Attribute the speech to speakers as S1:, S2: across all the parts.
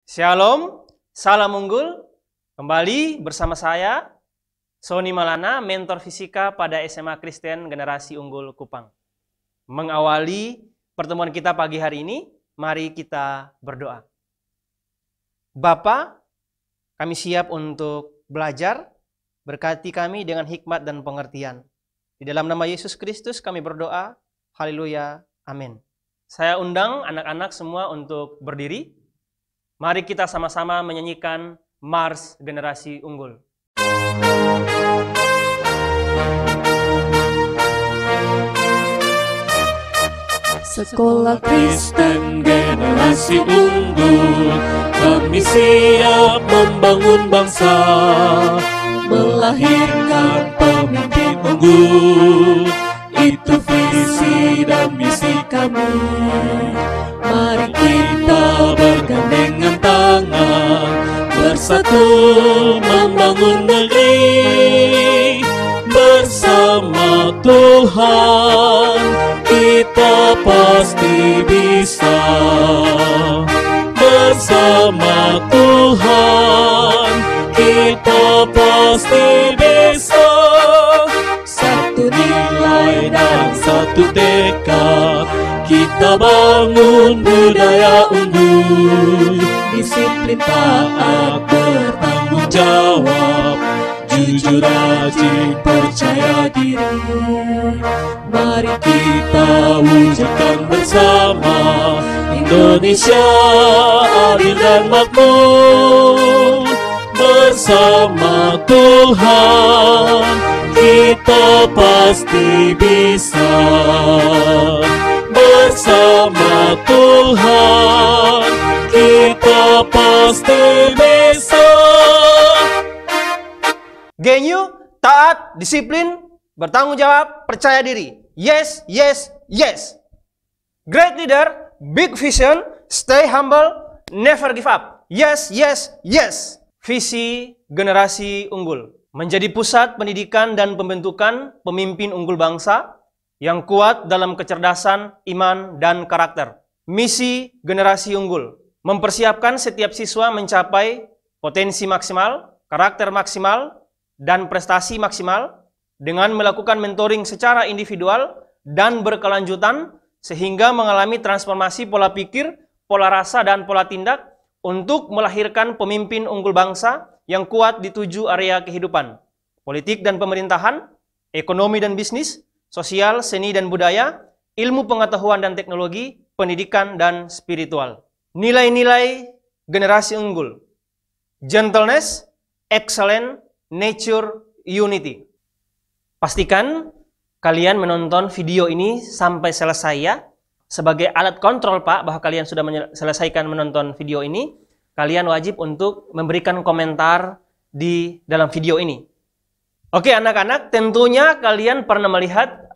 S1: Shalom, salam unggul. Kembali bersama saya, Sony Malana, mentor fisika pada SMA Kristen Generasi Unggul Kupang. Mengawali pertemuan kita pagi hari ini, mari kita berdoa. Bapa, kami siap untuk belajar, berkati kami dengan hikmat dan pengertian. Di dalam nama Yesus Kristus kami berdoa, haleluya, amin. Saya undang anak-anak semua untuk berdiri. Mari kita sama-sama menyanyikan Mars Generasi Unggul.
S2: Sekolah Kristen Generasi Unggul, kami siap membangun bangsa, melahirkan pemimpin unggul. Itu visi dan misi kami. Mari kita bergandengan tangan, bersatu membangun negeri. Bersama Tuhan kita pasti bisa. Bersama Tuhan kita pasti bisa. Satu nilai dan satu tekad, kita bangun budaya unggul. Disiplin, taat, bertanggung jawab, jujur, rajin, percaya diri. Mari kita wujudkan bersama Indonesia adil dan makmur. Bersama Tuhan kita pasti bisa. Bersama Tuhan kita pasti bisa.
S1: Genyu, taat, disiplin, bertanggung jawab, percaya diri. Yes, yes, yes. Great leader, big vision, stay humble, never give up. Yes, yes, yes. Visi generasi unggul. Menjadi pusat pendidikan dan pembentukan pemimpin unggul bangsa yang kuat dalam kecerdasan, iman, dan karakter. Misi generasi unggul. Mempersiapkan setiap siswa mencapai potensi maksimal, karakter maksimal, dan prestasi maksimal dengan melakukan mentoring secara individual dan berkelanjutan sehingga mengalami transformasi pola pikir, pola rasa, dan pola tindak untuk melahirkan pemimpin unggul bangsa yang kuat di 7 area kehidupan: politik dan pemerintahan, ekonomi dan bisnis, sosial, seni dan budaya, ilmu pengetahuan dan teknologi, pendidikan dan spiritual. Nilai-nilai generasi unggul: gentleness, excellence, nature, unity. Pastikan kalian menonton video ini sampai selesai ya. Sebagai alat kontrol Pak, bahwa kalian sudah menyelesaikan menonton video ini, kalian wajib untuk memberikan komentar di dalam video ini. Oke anak-anak, tentunya kalian pernah melihat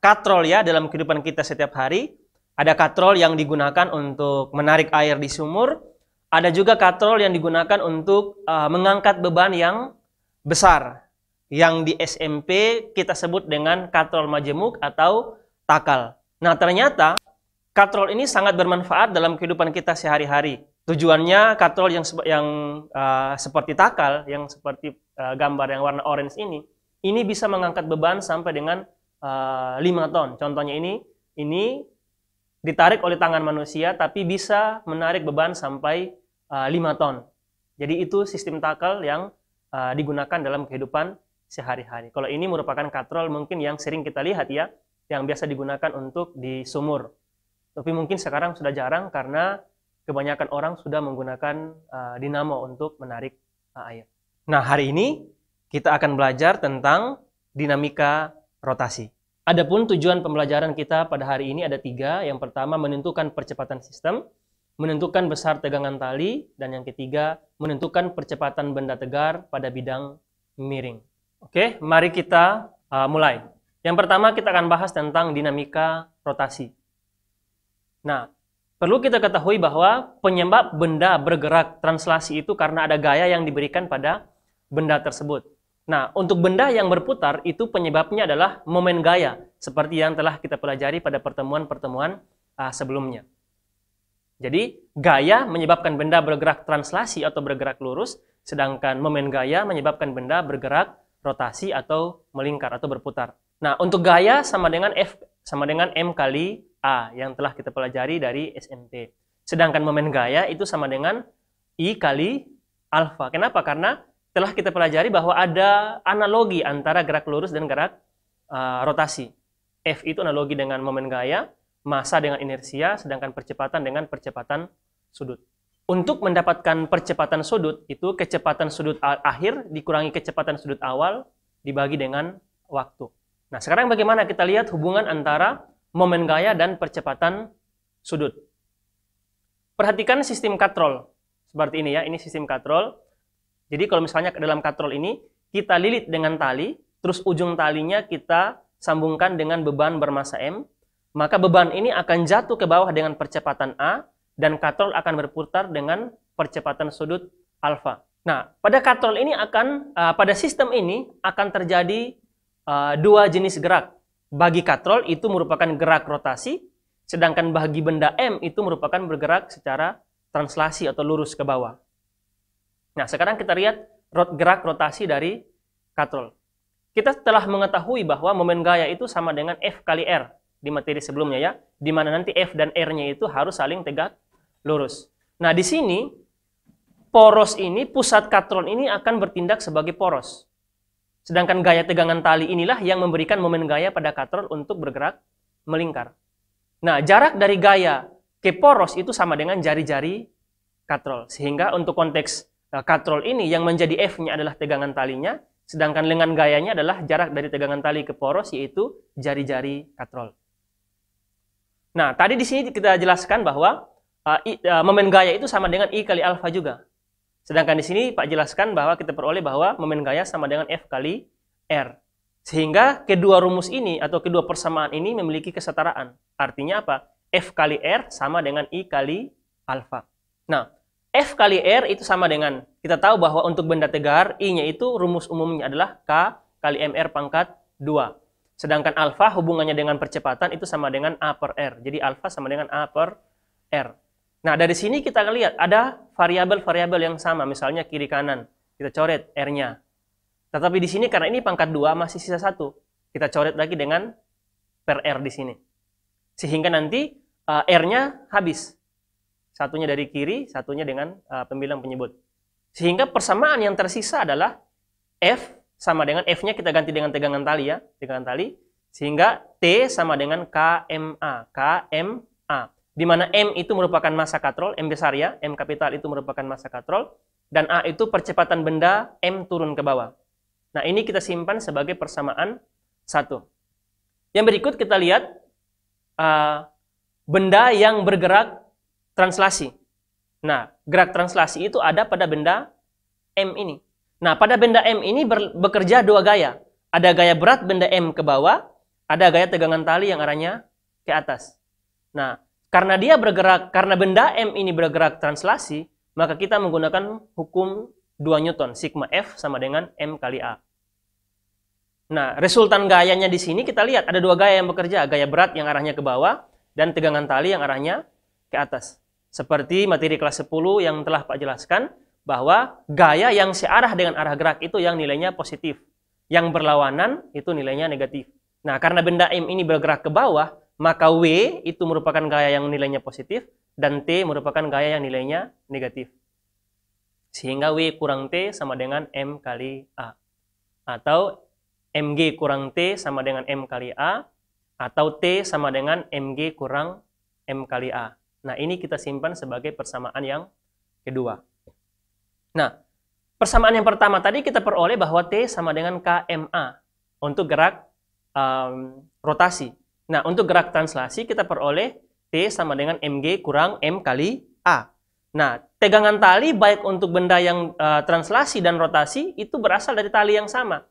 S1: katrol ya dalam kehidupan kita setiap hari. Ada katrol yang digunakan untuk menarik air di sumur. Ada juga katrol yang digunakan untuk mengangkat beban yang besar, yang di SMP kita sebut dengan katrol majemuk atau takal. Nah ternyata katrol ini sangat bermanfaat dalam kehidupan kita sehari-hari. Tujuannya katrol yang seperti takal, yang seperti gambar yang warna orange ini bisa mengangkat beban sampai dengan 5 ton. Contohnya ini ditarik oleh tangan manusia tapi bisa menarik beban sampai 5 ton. Jadi itu sistem takal yang digunakan dalam kehidupan sehari-hari. Kalau ini merupakan katrol mungkin yang sering kita lihat ya, yang biasa digunakan untuk di sumur. Tapi mungkin sekarang sudah jarang karena kebanyakan orang sudah menggunakan dinamo untuk menarik air. Nah, hari ini kita akan belajar tentang dinamika rotasi. Adapun tujuan pembelajaran kita pada hari ini ada 3. Yang pertama, menentukan percepatan sistem, menentukan besar tegangan tali, dan yang ketiga, menentukan percepatan benda tegar pada bidang miring. Oke, mari kita mulai. Yang pertama kita akan bahas tentang dinamika rotasi. Nah, perlu kita ketahui bahwa penyebab benda bergerak translasi itu karena ada gaya yang diberikan pada benda tersebut. Nah, untuk benda yang berputar itu penyebabnya adalah momen gaya, seperti yang telah kita pelajari pada pertemuan-pertemuan sebelumnya. Jadi gaya menyebabkan benda bergerak translasi atau bergerak lurus, sedangkan momen gaya menyebabkan benda bergerak rotasi atau melingkar atau berputar. Nah, untuk gaya sama dengan F sama dengan M kali A yang telah kita pelajari dari SMP. Sedangkan momen gaya itu sama dengan I kali alfa. Kenapa? Karena telah kita pelajari bahwa ada analogi antara gerak lurus dan gerak rotasi. F itu analogi dengan momen gaya, massa dengan inersia, sedangkan percepatan dengan percepatan sudut. Untuk mendapatkan percepatan sudut, itu kecepatan sudut akhir dikurangi kecepatan sudut awal dibagi dengan waktu. Nah, sekarang bagaimana kita lihat hubungan antara momen gaya dan percepatan sudut. Perhatikan sistem katrol. Seperti ini ya, ini sistem katrol. Jadi kalau misalnya dalam katrol ini, kita lilit dengan tali, terus ujung talinya kita sambungkan dengan beban bermassa M, maka beban ini akan jatuh ke bawah dengan percepatan A, dan katrol akan berputar dengan percepatan sudut alfa. Nah, pada katrol ini pada sistem ini akan terjadi dua jenis gerak. Bagi katrol itu merupakan gerak rotasi, sedangkan bagi benda M itu merupakan bergerak secara translasi atau lurus ke bawah. Nah, sekarang kita lihat gerak rotasi dari katrol. Kita telah mengetahui bahwa momen gaya itu sama dengan F kali R di materi sebelumnya ya, di mana nanti F dan R-nya itu harus saling tegak lurus. Nah, di sini poros ini, pusat katrol ini akan bertindak sebagai poros. Sedangkan gaya tegangan tali inilah yang memberikan momen gaya pada katrol untuk bergerak melingkar. Nah, jarak dari gaya ke poros itu sama dengan jari-jari katrol. Sehingga untuk konteks katrol ini yang menjadi F-nya adalah tegangan talinya, sedangkan lengan gayanya adalah jarak dari tegangan tali ke poros, yaitu jari-jari katrol. Nah, tadi di sini kita jelaskan bahwa momen gaya itu sama dengan I kali alfa juga. Sedangkan di sini Pak jelaskan bahwa kita peroleh bahwa momen gaya sama dengan F kali R. Sehingga kedua rumus ini atau kedua persamaan ini memiliki kesetaraan. Artinya apa? F kali R sama dengan I kali alfa. Nah, F kali R itu sama dengan, kita tahu bahwa untuk benda tegar, I-nya itu rumus umumnya adalah K kali MR pangkat 2. Sedangkan alfa hubungannya dengan percepatan itu sama dengan A per R. Jadi alfa sama dengan A per R. Nah, dari sini kita lihat ada variabel-variabel yang sama, misalnya kiri kanan. Kita coret R-nya. Tetapi di sini karena ini pangkat 2 masih sisa 1. Kita coret lagi dengan per R di sini. Sehingga nanti R-nya habis. Satunya dari kiri, satunya dengan pembilang penyebut. Sehingga persamaan yang tersisa adalah F sama dengan F-nya kita ganti dengan tegangan tali ya, tegangan tali. Sehingga T sama dengan KMA, KMA. Di mana M itu merupakan massa katrol, M besar ya, M kapital itu merupakan massa katrol, dan A itu percepatan benda M turun ke bawah. Nah, ini kita simpan sebagai persamaan 1. Yang berikut kita lihat benda yang bergerak translasi. Nah, gerak translasi itu ada pada benda M ini. Nah, pada benda M ini bekerja dua gaya. Ada gaya berat benda M ke bawah, ada gaya tegangan tali yang arahnya ke atas. Nah, karena benda M ini bergerak translasi, maka kita menggunakan hukum 2 Newton, sigma F sama dengan M kali A. Nah, resultan gayanya di sini kita lihat ada dua gaya yang bekerja, gaya berat yang arahnya ke bawah dan tegangan tali yang arahnya ke atas. Seperti materi kelas 10 yang telah Pak jelaskan, bahwa gaya yang searah dengan arah gerak itu yang nilainya positif, yang berlawanan itu nilainya negatif. Nah, karena benda M ini bergerak ke bawah, maka W itu merupakan gaya yang nilainya positif, dan T merupakan gaya yang nilainya negatif. Sehingga W kurang T sama dengan M kali A. Atau MG kurang T sama dengan M kali A, atau T sama dengan MG kurang M kali A. Nah, ini kita simpan sebagai persamaan yang kedua. Nah, persamaan yang pertama tadi kita peroleh bahwa T sama dengan KMA untuk gerak rotasi. Nah, untuk gerak translasi kita peroleh T sama dengan MG kurang M kali A. Nah, tegangan tali baik untuk benda yang translasi dan rotasi itu berasal dari tali yang sama.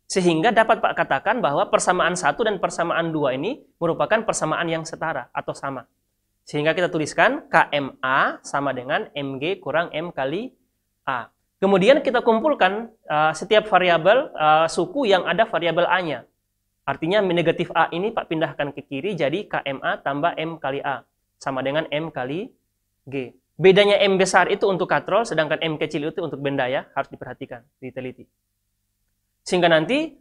S1: Sehingga dapat Pak katakan bahwa persamaan 1 dan persamaan 2 ini merupakan persamaan yang setara atau sama. Sehingga kita tuliskan KMA sama dengan MG kurang M kali A. Kemudian kita kumpulkan setiap variabel suku yang ada variabel A-nya. Artinya negatif A ini Pak pindahkan ke kiri jadi KMA tambah M kali A. Sama dengan M kali G. Bedanya M besar itu untuk katrol, sedangkan M kecil itu untuk benda ya, harus diperhatikan, diteliti. Sehingga nanti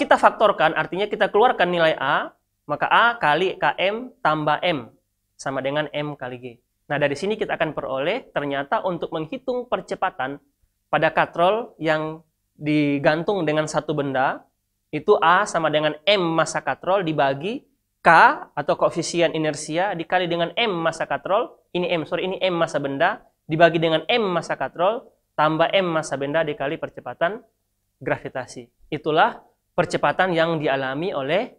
S1: kita faktorkan, artinya kita keluarkan nilai A, maka A kali KM tambah M sama dengan M kali G. Nah, dari sini kita akan peroleh ternyata untuk menghitung percepatan pada katrol yang digantung dengan satu benda, itu A sama dengan M massa katrol dibagi K atau koefisien inersia dikali dengan M massa katrol, ini M massa benda, dibagi dengan M massa katrol, tambah M massa benda dikali percepatan gravitasi. Itulah percepatan yang dialami oleh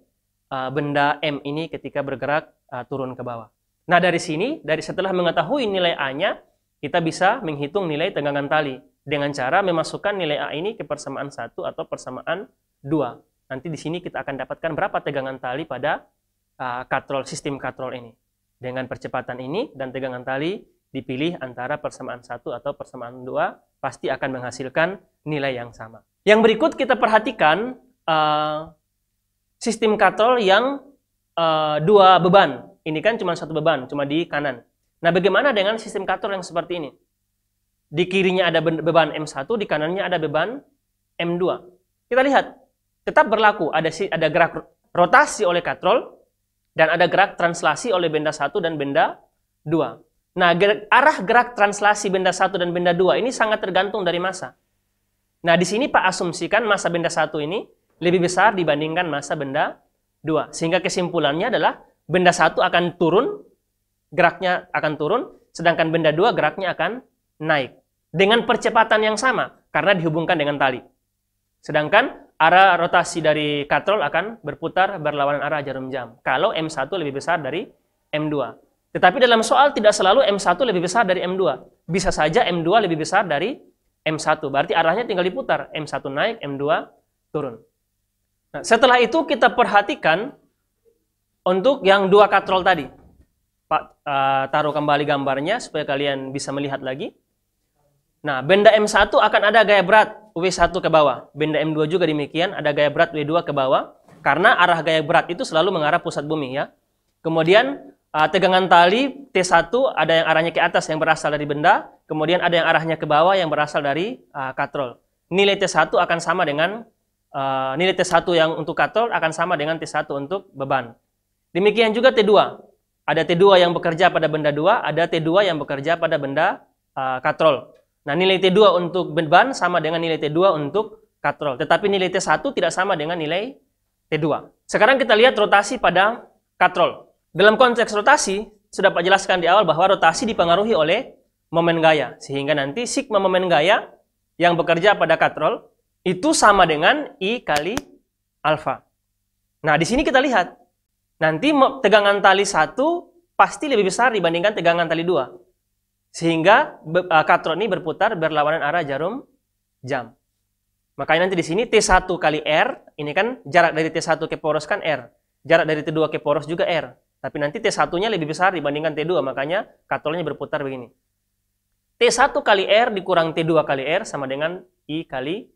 S1: benda M ini ketika bergerak turun ke bawah. Nah, dari sini, setelah mengetahui nilai A-nya, kita bisa menghitung nilai tegangan tali dengan cara memasukkan nilai A ini ke persamaan 1 atau persamaan 2. Nanti di sini kita akan dapatkan berapa tegangan tali pada sistem katrol ini. Dengan percepatan ini dan tegangan tali dipilih antara persamaan 1 atau persamaan 2, pasti akan menghasilkan nilai yang sama. Yang berikut kita perhatikan sistem katrol yang 2 beban. Ini kan cuma 1 beban, cuma di kanan. Nah, bagaimana dengan sistem katrol yang seperti ini? Di kirinya ada beban M1, di kanannya ada beban M2. Kita lihat, tetap berlaku. Ada gerak rotasi oleh katrol, dan ada gerak translasi oleh benda 1 dan benda 2. Nah, arah gerak translasi benda 1 dan benda 2 ini sangat tergantung dari massa. Nah, di sini Pak asumsikan massa benda 1 ini lebih besar dibandingkan massa benda 2. Sehingga kesimpulannya adalah benda 1 akan turun, geraknya akan turun, sedangkan benda 2 geraknya akan naik. Dengan percepatan yang sama, karena dihubungkan dengan tali. Sedangkan arah rotasi dari katrol akan berputar berlawanan arah jarum jam. Kalau M1 lebih besar dari M2. Tetapi dalam soal tidak selalu M1 lebih besar dari M2. Bisa saja M2 lebih besar dari M1. Berarti arahnya tinggal diputar. M1 naik, M2 turun. Nah, setelah itu kita perhatikan untuk yang 2 katrol tadi. Pak taruh kembali gambarnya supaya kalian bisa melihat lagi. Nah, benda M1 akan ada gaya berat W1 ke bawah. Benda M2 juga demikian, ada gaya berat W2 ke bawah. Karena arah gaya berat itu selalu mengarah pusat bumi ya. Kemudian tegangan tali T1 ada yang arahnya ke atas yang berasal dari benda. Kemudian ada yang arahnya ke bawah yang berasal dari katrol. Nilai T1 akan sama dengan, nilai T1 yang untuk katrol akan sama dengan T1 untuk beban. Demikian juga T2. Ada T2 yang bekerja pada benda 2, ada T2 yang bekerja pada benda katrol. Nah, nilai T2 untuk beban sama dengan nilai T2 untuk katrol. Tetapi nilai T1 tidak sama dengan nilai T2. Sekarang kita lihat rotasi pada katrol. Dalam konteks rotasi, sudah Pak jelaskan di awal bahwa rotasi dipengaruhi oleh momen gaya. Sehingga nanti sigma momen gaya yang bekerja pada katrol itu sama dengan I kali alfa. Nah, di sini kita lihat. Nanti tegangan tali 1 pasti lebih besar dibandingkan tegangan tali 2. Sehingga katrol ini berputar berlawanan arah jarum jam. Makanya nanti di sini T1 kali R, ini kan jarak dari T1 ke poros kan R. Jarak dari T2 ke poros juga R. Tapi nanti T1-nya lebih besar dibandingkan T2, makanya katrolnya berputar begini. T1 kali R dikurang T2 kali R sama dengan I kali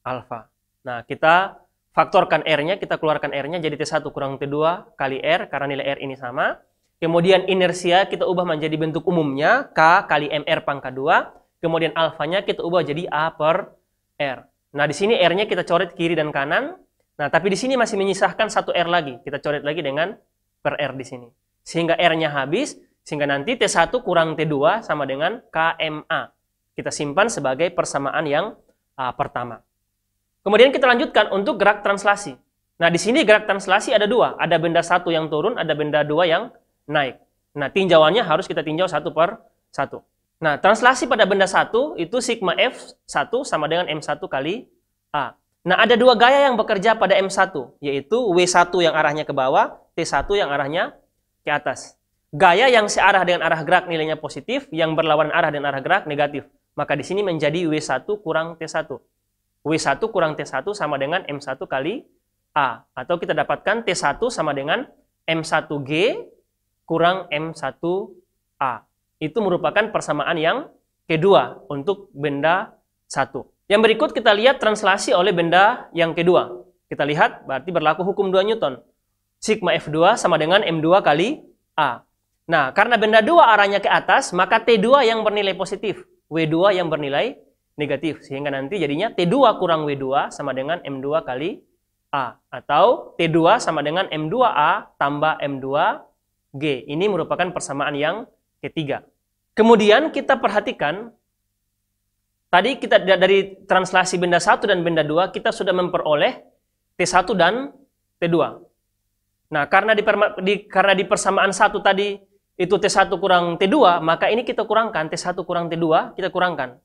S1: alfa. Nah, kita faktorkan R-nya, kita keluarkan R-nya jadi T1 kurang T2 kali R, karena nilai R ini sama. Kemudian inersia kita ubah menjadi bentuk umumnya, K kali MR pangkat 2. Kemudian alfanya kita ubah jadi A per R. Nah, di sini R-nya kita coret kiri dan kanan. Nah, tapi di sini masih menyisahkan 1 R lagi. Kita coret lagi dengan per R di sini. Sehingga R-nya habis, sehingga nanti T1 kurang T2 sama dengan KMA. Kita simpan sebagai persamaan yang pertama. Kemudian kita lanjutkan untuk gerak translasi. Nah, di sini gerak translasi ada 2. Ada benda 1 yang turun, ada benda 2 yang naik. Nah, tinjauannya harus kita tinjau 1 per 1. Nah, translasi pada benda 1 itu sigma F1 sama dengan M1 kali A. Nah, ada 2 gaya yang bekerja pada M1, yaitu W1 yang arahnya ke bawah, T1 yang arahnya ke atas. Gaya yang searah dengan arah gerak nilainya positif, yang berlawanan arah dengan arah gerak negatif. Maka di sini menjadi W1 kurang T1. W1 kurang T1 sama dengan M1 kali A. Atau kita dapatkan T1 sama dengan M1G kurang M1A. Itu merupakan persamaan yang kedua untuk benda 1. Yang berikut kita lihat translasi oleh benda yang kedua. Kita lihat berarti berlaku hukum 2 Newton. Sigma F2 sama dengan M2 kali A. Nah, karena benda 2 arahnya ke atas, maka T2 yang bernilai positif, W2 yang bernilai negatif. Sehingga nanti jadinya T2 kurang W2 sama dengan M2 kali A. Atau T2 sama dengan M2A tambah M2G. Ini merupakan persamaan yang ketiga. Kemudian kita perhatikan, tadi kita dari translasi benda 1 dan benda 2, kita sudah memperoleh T1 dan T2. Nah, karena di persamaan 1 tadi, itu T1 kurang T2, maka ini kita kurangkan, T1 kurang T2, kita kurangkan.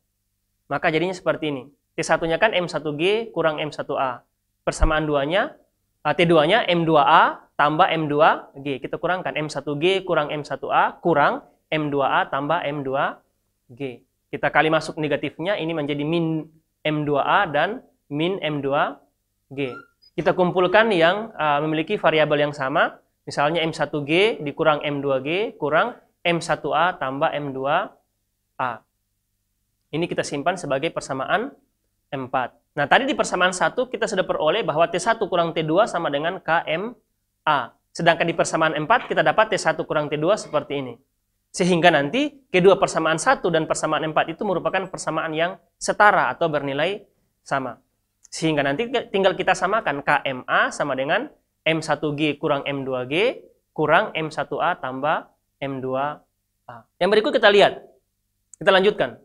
S1: Maka jadinya seperti ini. T1-nya kan M1G kurang M1A. Persamaan 2-nya, T2-nya M2A tambah M2G. Kita kurangkan M1G kurang M1A kurang M2A tambah M2G. Kita kali masuk negatifnya, ini menjadi min M2A dan min M2G. Kita kumpulkan yang memiliki variabel yang sama. Misalnya M1G dikurang M2G kurang M1A tambah M2A. Ini kita simpan sebagai persamaan 4. Nah, tadi di persamaan 1 kita sudah peroleh bahwa T1 kurang T2 sama dengan KMA. Sedangkan di persamaan 4 kita dapat T1 kurang T2 seperti ini. Sehingga nanti kedua persamaan 1 dan persamaan 4 itu merupakan persamaan yang setara atau bernilai sama. Sehingga nanti tinggal kita samakan KMA sama dengan M1G kurang M2G kurang M1A tambah M2A. Yang berikut kita lihat. Kita lanjutkan.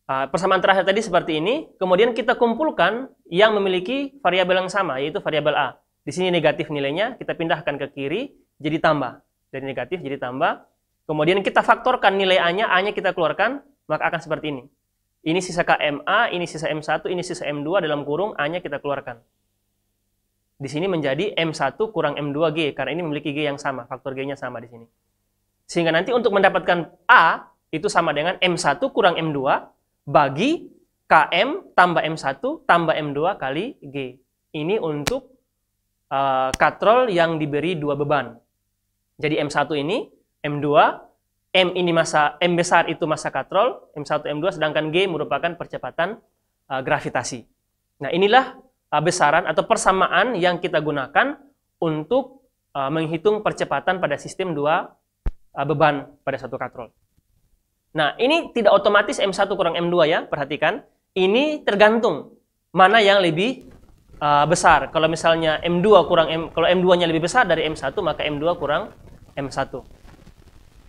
S1: Persamaan terakhir tadi seperti ini. Kemudian kita kumpulkan yang memiliki variabel yang sama, yaitu variabel A. Di sini negatif nilainya, kita pindahkan ke kiri, jadi tambah. Dari negatif jadi tambah. Kemudian kita faktorkan nilai A-nya, A-nya kita keluarkan, maka akan seperti ini. Ini sisa KMA, ini sisa M1, ini sisa M2, dalam kurung A-nya kita keluarkan. Di sini menjadi M1 kurang M2G, karena ini memiliki G yang sama, faktor G-nya sama di sini. Sehingga nanti untuk mendapatkan A, itu sama dengan M1 kurang M2, bagi KM tambah M1 tambah M2 kali G. Ini untuk katrol yang diberi 2 beban. Jadi M1 ini, M2, M ini M besar itu massa katrol, M1, M2, sedangkan G merupakan percepatan gravitasi. Nah, inilah besaran atau persamaan yang kita gunakan untuk menghitung percepatan pada sistem 2 beban pada satu katrol. Nah, ini tidak otomatis M1 kurang M2 ya, perhatikan. Ini tergantung mana yang lebih besar. Kalau misalnya M2 kurang kalau M2-nya lebih besar dari M1, maka M2 kurang M1.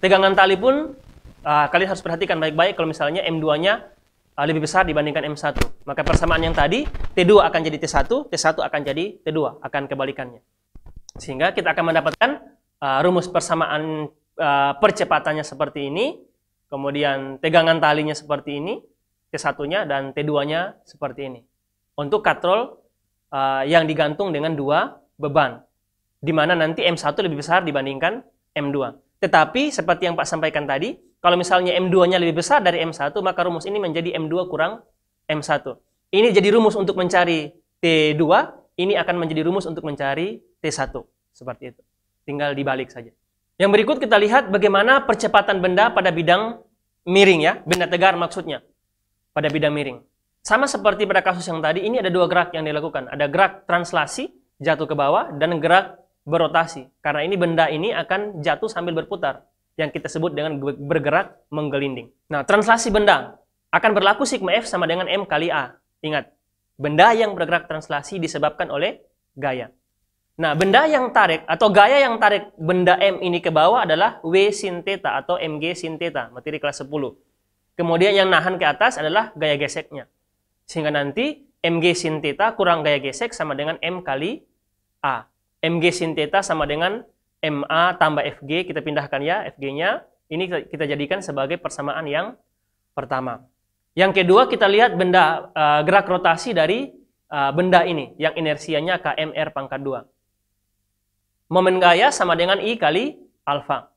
S1: Tegangan tali pun kalian harus perhatikan baik-baik kalau misalnya M2-nya lebih besar dibandingkan M1. Maka persamaan yang tadi, T2 akan jadi T1, T1 akan jadi T2, akan kebalikannya. Sehingga kita akan mendapatkan rumus persamaan percepatannya seperti ini, kemudian tegangan talinya seperti ini, T1-nya dan T2-nya seperti ini. Untuk katrol yang digantung dengan 2 beban, di mana nanti M1 lebih besar dibandingkan M2. Tetapi seperti yang Pak sampaikan tadi, kalau misalnya M2-nya lebih besar dari M1, maka rumus ini menjadi M2 kurang M1. Ini jadi rumus untuk mencari T2, ini akan menjadi rumus untuk mencari T1. Seperti itu. Tinggal dibalik saja. Yang berikut kita lihat bagaimana percepatan benda pada bidang miring ya, benda tegar maksudnya. Pada bidang miring. Sama seperti pada kasus yang tadi, ini ada 2 gerak yang dilakukan. Ada gerak translasi, jatuh ke bawah, dan gerak berotasi. Karena ini benda ini akan jatuh sambil berputar, yang kita sebut dengan bergerak menggelinding. Nah, translasi benda akan berlaku sigma F sama dengan M kali A. Ingat, benda yang bergerak translasi disebabkan oleh gaya. Nah, benda yang tarik atau gaya yang tarik benda M ini ke bawah adalah W sin theta atau Mg sin theta, materi kelas 10. Kemudian yang nahan ke atas adalah gaya geseknya. Sehingga nanti Mg sin theta kurang gaya gesek sama dengan M kali A. Mg sin theta sama dengan MA tambah Fg, kita pindahkan ya Fg-nya. Ini kita jadikan sebagai persamaan yang pertama. Yang kedua kita lihat benda gerak rotasi dari benda ini yang inersianya kmr pangkat 2. Momen gaya sama dengan I kali alfa.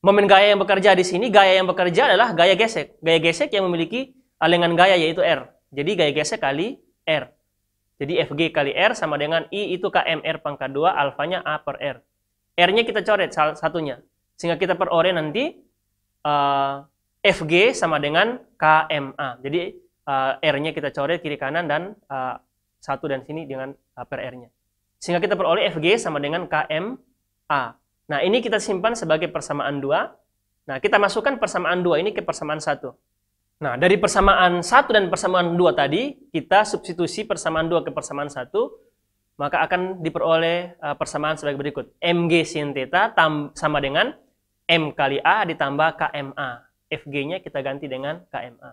S1: Momen gaya yang bekerja di sini, gaya yang bekerja adalah gaya gesek. Gaya gesek yang memiliki alengan gaya yaitu R. Jadi gaya gesek kali R. Jadi Fg kali R sama dengan I itu kmr pangkat 2, alfanya A per R. R-nya kita coret salah satunya. Sehingga kita peroleh nanti Fg sama dengan KMA. Jadi R-nya kita coret kiri kanan dan 1 dan sini dengan per R-nya. Sehingga kita peroleh Fg sama dengan KMA. Nah, ini kita simpan sebagai persamaan 2. Nah, kita masukkan persamaan 2 ini ke persamaan 1. Nah, dari persamaan 1 dan persamaan 2 tadi, kita substitusi persamaan 2 ke persamaan 1, maka akan diperoleh persamaan sebagai berikut. Mg sin theta sama dengan M kali A ditambah KMA. Fg-nya kita ganti dengan KMA.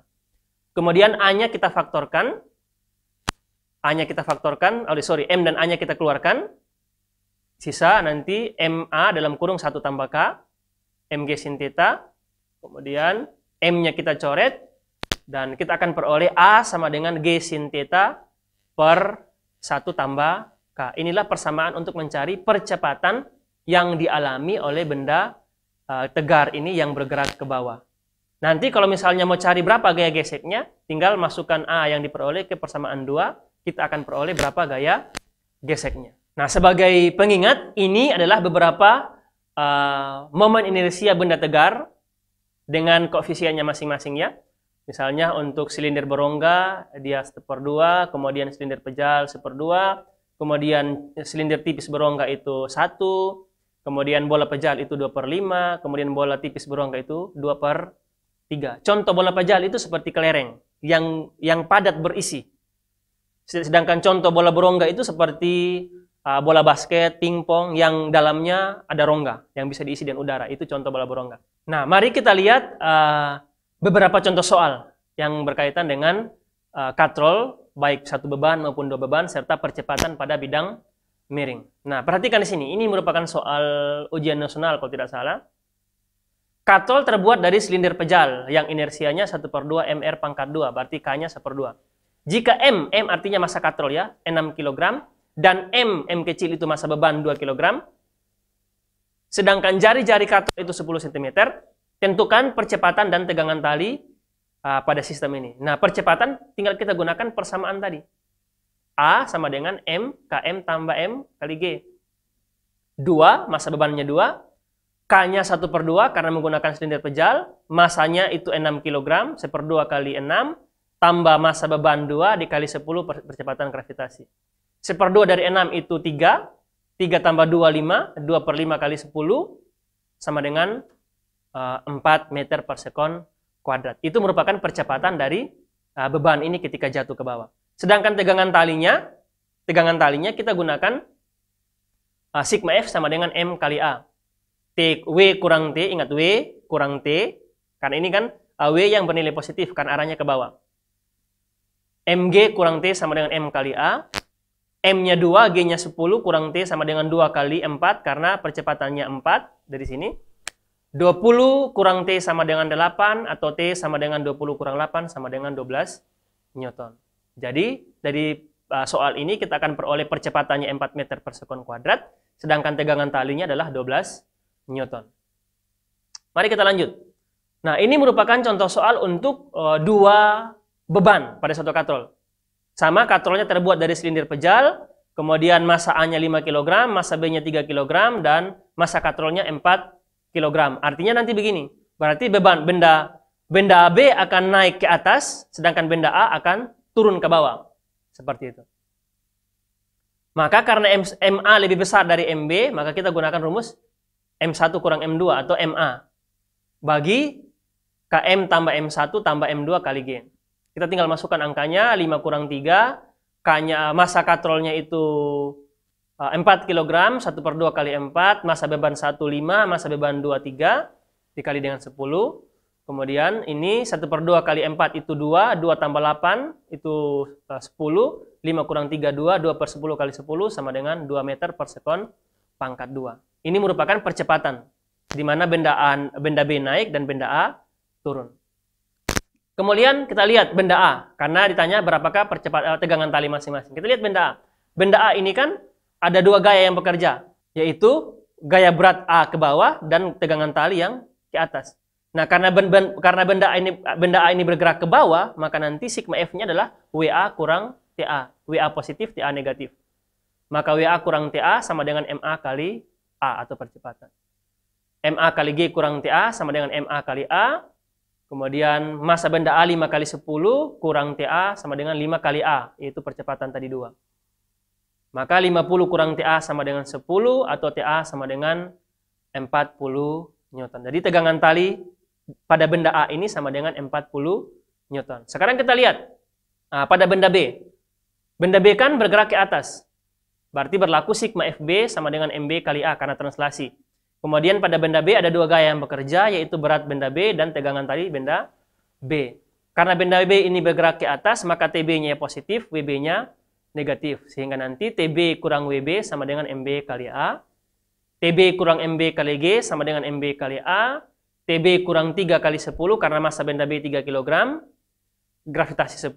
S1: Kemudian A-nya kita faktorkan. M dan A-nya kita keluarkan. Sisa nanti MA dalam kurung 1 tambah K, Mg sin theta. Kemudian M-nya kita coret. Dan kita akan peroleh A sama dengan G sin theta per 1 tambah K. Inilah persamaan untuk mencari percepatan yang dialami oleh benda tegar ini yang bergerak ke bawah. Nanti kalau misalnya mau cari berapa gaya geseknya, tinggal masukkan A yang diperoleh ke persamaan 2. Kita akan peroleh berapa gaya geseknya. Nah, sebagai pengingat, ini adalah beberapa momen inersia benda tegar dengan koefisiennya masing-masing ya. Misalnya untuk silinder berongga, dia 1/2, kemudian silinder pejal 1/2, kemudian silinder tipis berongga itu 1, kemudian bola pejal itu 2/5, kemudian bola tipis berongga itu 2/3. Contoh bola pejal itu seperti kelereng yang padat berisi. Sedangkan contoh bola berongga itu seperti bola basket, pingpong yang dalamnya ada rongga yang bisa diisi dengan udara. Itu contoh bola berongga. Nah, mari kita lihat beberapa contoh soal yang berkaitan dengan katrol, baik 1 beban maupun 2 beban, serta percepatan pada bidang miring. Nah, perhatikan di sini. Ini merupakan soal ujian nasional kalau tidak salah. Katrol terbuat dari silinder pejal yang inersianya 1/2 mr pangkat 2, berarti K-nya 1/2. Jika M artinya massa katrol ya, 6 kg, dan M kecil itu massa beban 2 kg, sedangkan jari-jari katrol itu 10 cm, tentukan percepatan dan tegangan tali pada sistem ini. Nah, percepatan tinggal kita gunakan persamaan tadi. A sama dengan M, KM tambah M kali G. 2, massa bebannya 2, K-nya 1/2 karena menggunakan silinder pejal, masanya itu 6 kg, 1/2 kali 6, tambah massa beban 2 dikali 10 percepatan gravitasi. 1/2 dari 6 itu 3, 3 tambah 2, 5, 2/5 kali 10, sama dengan 4 meter per sekon kuadrat. Itu merupakan percepatan dari beban ini ketika jatuh ke bawah. Sedangkan tegangan talinya kita gunakan sigma F sama dengan M kali A. W kurang T, ingat W kurang T, karena ini kan W yang bernilai positif, kan arahnya ke bawah. Mg kurang T sama dengan M kali A. M-nya 2, G-nya 10, kurang T sama dengan 2 kali 4, karena percepatannya 4 dari sini. 20 kurang T sama dengan 8, atau T sama dengan 20 kurang 8 sama dengan 12 Newton. Jadi, dari soal ini kita akan peroleh percepatannya 4 meter per sekon kuadrat, sedangkan tegangan talinya adalah 12 Newton. Mari kita lanjut. Nah, ini merupakan contoh soal untuk 2 beban pada satu katrol. Sama, katrolnya terbuat dari silinder pejal, kemudian massa A-nya 5 kg, massa B-nya 3 kg, dan massa katrolnya 4 kg. Artinya nanti begini, berarti beban benda B akan naik ke atas, sedangkan benda A akan turun ke bawah. Seperti itu. Maka karena MA lebih besar dari MB, maka kita gunakan rumus M1 kurang M2 atau MA. Bagi KM tambah M1 tambah M2 kali G. Kita tinggal masukkan angkanya, 5 kurang 3, K-nya, massa katrolnya itu 4 kg, 1/2 kali 4, massa beban 1, 5, massa beban 2, 3, dikali dengan 10. Kemudian ini 1/2 kali 4 itu 2, 2 tambah 8 itu 10, 5 kurang 3, 2, 2/10 kali 10 sama dengan 2 meter per sekon pangkat 2. Ini merupakan percepatan, di mana benda B naik dan benda A turun. Kemudian kita lihat benda A, karena ditanya berapakah tegangan tali masing-masing. Kita lihat benda A. Benda A ini kan ada 2 gaya yang bekerja, yaitu gaya berat A ke bawah dan tegangan tali yang ke atas. Nah, karena benda A ini bergerak ke bawah, maka nanti sigma F-nya adalah WA kurang TA. WA positif, TA negatif. Maka WA kurang TA sama dengan MA kali A atau percepatan. MA kali G kurang TA sama dengan MA kali A. Kemudian massa benda A 5 kali 10 kurang TA sama dengan 5 kali A, yaitu percepatan tadi 2. Maka 50 kurang TA sama dengan 10 atau TA sama dengan 40 Newton. Jadi tegangan tali pada benda A ini sama dengan 40 Newton. Sekarang kita lihat pada benda B. Benda B kan bergerak ke atas. Berarti berlaku sigma FB sama dengan MB kali A karena translasi. Kemudian pada benda B ada dua gaya yang bekerja, yaitu berat benda B dan tegangan tali benda B. Karena benda B ini bergerak ke atas, maka TB-nya positif, WB-nya negatif. Sehingga nanti TB kurang WB sama dengan MB kali A. TB kurang MB kali G sama dengan MB kali A. TB kurang 3 kali 10 karena massa benda B 3 kg. Gravitasi 10.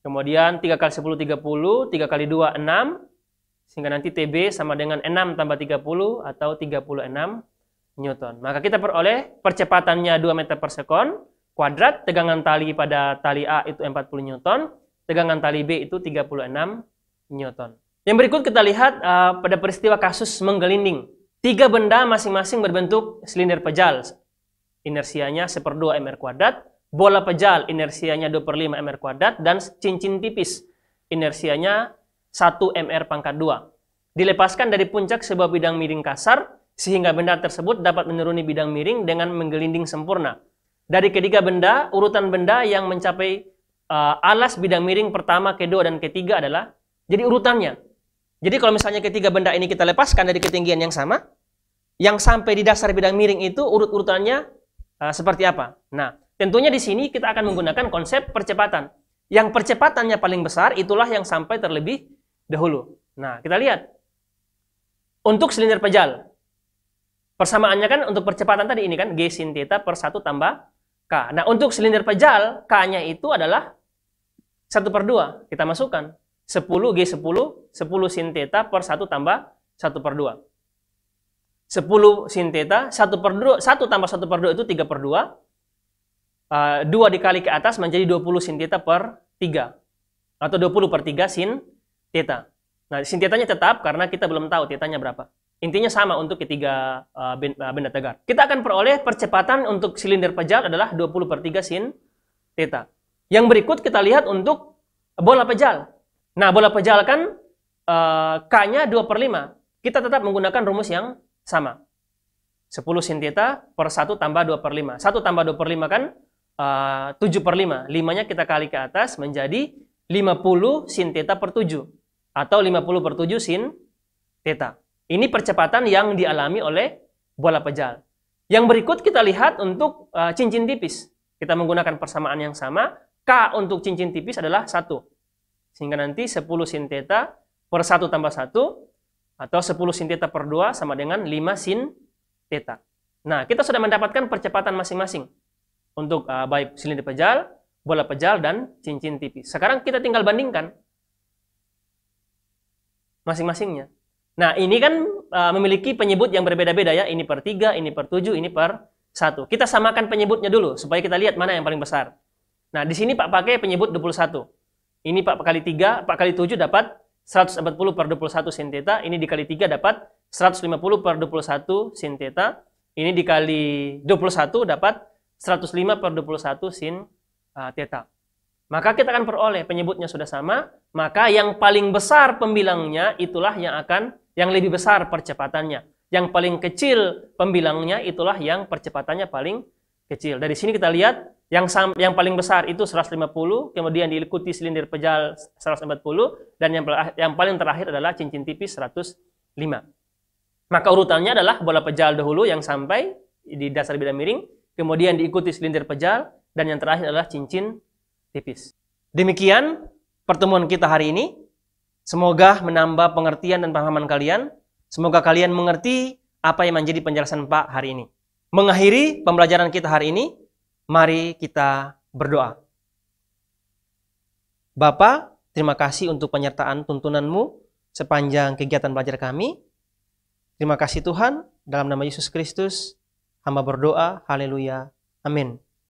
S1: Kemudian 3 kali 10, 30. 3 kali 2, 6. Sehingga nanti TB sama dengan 6 tambah 30 atau 36 Newton. Maka kita peroleh percepatannya 2 meter per sekon kuadrat. Tegangan tali pada tali A itu 40 Newton. Tegangan tali B itu 36 Newton. Yang berikut kita lihat pada peristiwa kasus menggelinding. 3 benda masing-masing berbentuk silinder pejal. Inersianya 1/2 mr kuadrat. Bola pejal inersianya 2/5 mr kuadrat. Dan cincin tipis inersianya 1 mr pangkat 2. Dilepaskan dari puncak sebuah bidang miring kasar sehingga benda tersebut dapat menuruni bidang miring dengan menggelinding sempurna. Dari ketiga benda, urutan benda yang mencapai alas bidang miring pertama, kedua, dan ketiga adalah jadi urutannya. Jadi kalau misalnya ketiga benda ini kita lepaskan dari ketinggian yang sama, yang sampai di dasar bidang miring itu urut-urutannya seperti apa? Nah, tentunya di sini kita akan menggunakan konsep percepatan. Yang percepatannya paling besar itulah yang sampai terlebih dahulu. Nah, kita lihat. Untuk silinder pejal, persamaannya kan untuk percepatan tadi ini kan G sin theta per 1 tambah K. Nah, untuk silinder pejal, K-nya itu adalah 1/2. Kita masukkan 10 G10, 10 sin theta per 1 tambah 1/2. 10 sin theta, 1 tambah 1/2 itu 3/2. 2 dikali ke atas menjadi 20 sin theta per 3. Atau 20/3 sin theta. Nah, sin theta-nya tetap karena kita belum tahu theta-nya berapa. Intinya sama untuk ketiga benda tegar. Kita akan peroleh percepatan untuk silinder pejal adalah 20/3 sin theta. Yang berikut kita lihat untuk bola pejal. Nah, bola pejal kan K-nya 2/5. Kita tetap menggunakan rumus yang sama. 10 sin theta per 1 tambah 2/5. 1 tambah 2/5 kan 7/5. 5-nya kita kali ke atas menjadi 50 sin theta per 7. Atau 50/7 sin theta. Ini percepatan yang dialami oleh bola pejal. Yang berikut kita lihat untuk cincin tipis. Kita menggunakan persamaan yang sama. K untuk cincin tipis adalah 1. Sehingga nanti 10 sin theta per 1 tambah 1. Atau 10 sin theta per 2 sama dengan 5 sin theta. Nah, kita sudah mendapatkan percepatan masing-masing. Untuk baik silinder pejal, bola pejal, dan cincin tipis. Sekarang kita tinggal bandingkan masing-masingnya. Nah, ini kan memiliki penyebut yang berbeda-beda ya. Ini per 3, ini per 7, ini per 1. Kita samakan penyebutnya dulu, supaya kita lihat mana yang paling besar. Nah, di sini Pak pakai penyebut 21. Ini Pak kali 3, Pak kali 7 dapat 140/21 sin theta. Ini dikali 3 dapat 150/21 sin theta. Ini dikali 21 dapat 105/21 sin theta. Maka kita akan peroleh penyebutnya sudah sama, maka yang paling besar pembilangnya itulah yang lebih besar percepatannya. Yang paling kecil pembilangnya itulah yang percepatannya paling kecil. Dari sini kita lihat yang paling besar itu 150, kemudian diikuti silinder pejal 140, dan yang paling terakhir adalah cincin tipis 105. Maka urutannya adalah bola pejal dahulu yang sampai di dasar bidang miring, kemudian diikuti silinder pejal, dan yang terakhir adalah cincin tipis. Demikian pertemuan kita hari ini. Semoga menambah pengertian dan pemahaman kalian. Semoga kalian mengerti apa yang menjadi penjelasan Pak hari ini. Mengakhiri pembelajaran kita hari ini, mari kita berdoa. Bapa, terima kasih untuk penyertaan tuntunanmu sepanjang kegiatan belajar kami. Terima kasih Tuhan, dalam nama Yesus Kristus, hamba berdoa, haleluya, amin.